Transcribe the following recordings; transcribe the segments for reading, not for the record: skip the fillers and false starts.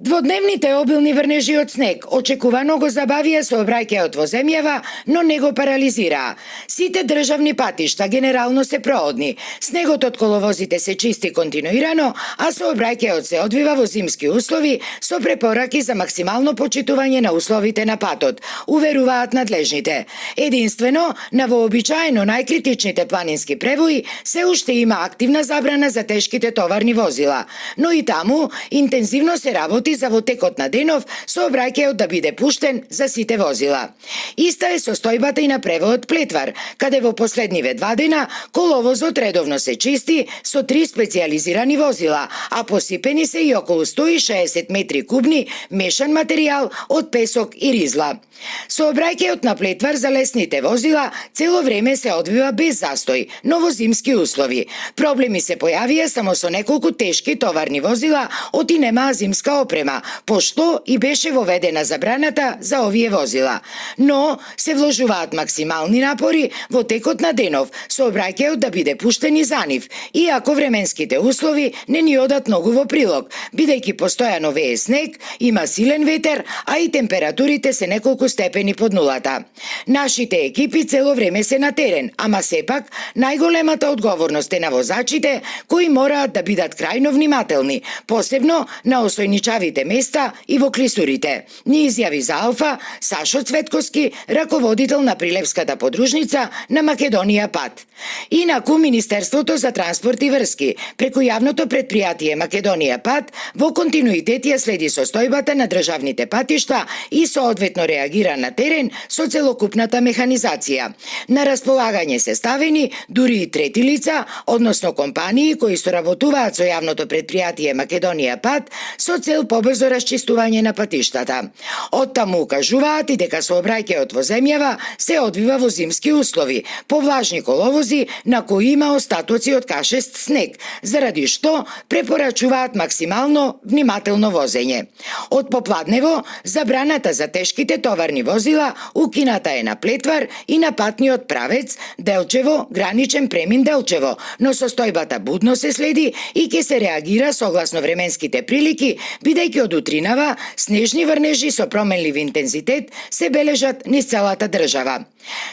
Дводневните обилни врнежи од снег очекувано го забавија сообраќајот во земјава, но не го парализираа. Сите државни патишта генерално се проодни. Снегот од коловозите се чисти континуирано, а сообраќајот се одвива во зимски услови со препораки за максимално почитување на условите на патот, уверуваат надлежните. Единствено, на вообичаено најкритичните планински превои се уште има активна забрана за тешките товарни возила, но и таму интензивно се работи за во текот на денов сообраќајот да биде пуштен за сите возила. Иста е состојбата и на превоот Плетвар, каде во последниве 2 дена коловозот редовно се чисти со 3 специјализирани возила, а посипени се и околу 160 метри кубни мешан материјал од песок и ризла. Сообраќајот на Плетвар за лесните возила цело време се одвива без застој, но во зимски услови. Проблеми се појавија само со неколку тешки товарни возила од и немаа зимска опрема, пошто и беше воведена забраната за овие возила. Но се вложуваат максимални напори во текот на денов сообраќајот да биде пуштен и за нив, иако временските услови не ни одат многу во прилог, бидејќи постојано вее снег, има силен ветер, а и температурите се неколку степени под нулата. Нашите екипи цело време се на терен, ама сепак најголемата одговорност е на возачите кои мораат да бидат крајно внимателни, посебно на осојничавите места и во клисурите. Ни изјави за Алфа Сашо Цветковски, раководител на Прилепската подружница на Македонија Пат. Инаку Министерството за транспорт и врски преку јавното предпријатие Македонија Пат во континуитет ја следи состојбата на државните патишта и соодветно реагира на терен со целокупната механизација. На располагање се ставени дури и трети лица, односно компании кои соработуваат со јавното предпријатие Македонија Пат со цел побрзо расчистување на патиштата. Оттаму укажуваат и дека сообраќајот во земјава се одвива во зимски услови, по влажни коловози на кои има остатоци од кашест снег, заради што препорачуваат максимално внимателно возење. Од попладнево, забраната за тешките товарни возила укината е на Плетвар и на патниот правец Делчево, граничен премин Делчево, но состојбата будно се следи и ќе се реагира согласно временските прилики, бидејќи од утринава снежни врнежи со променлив интензитет се бележат низ целата држава.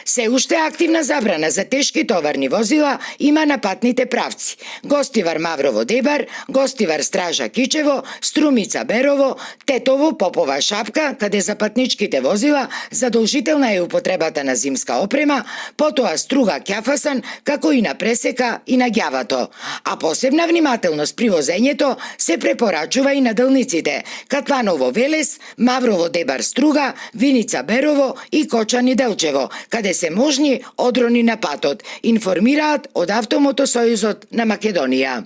Се уште активна забрана за тешки товарни возила има на патните правци: Гостивар Маврово Дебар, Гостивар Стража Кичево, Струмица Берово, Тетово Попова Шапка, каде за патничките возила задолжителна е употребата на зимска опрема, потоа Струга Ќафасан, како и на Пресека и на Ѓавато. А посебна внимателност при возењето се препорачува и на дълниците: Катланово Велес, Маврово Дебар Струга, Виница Берово и Кочани Делчево, каде се можни одрони на патот, информираат од Автомотосојузот на Македонија.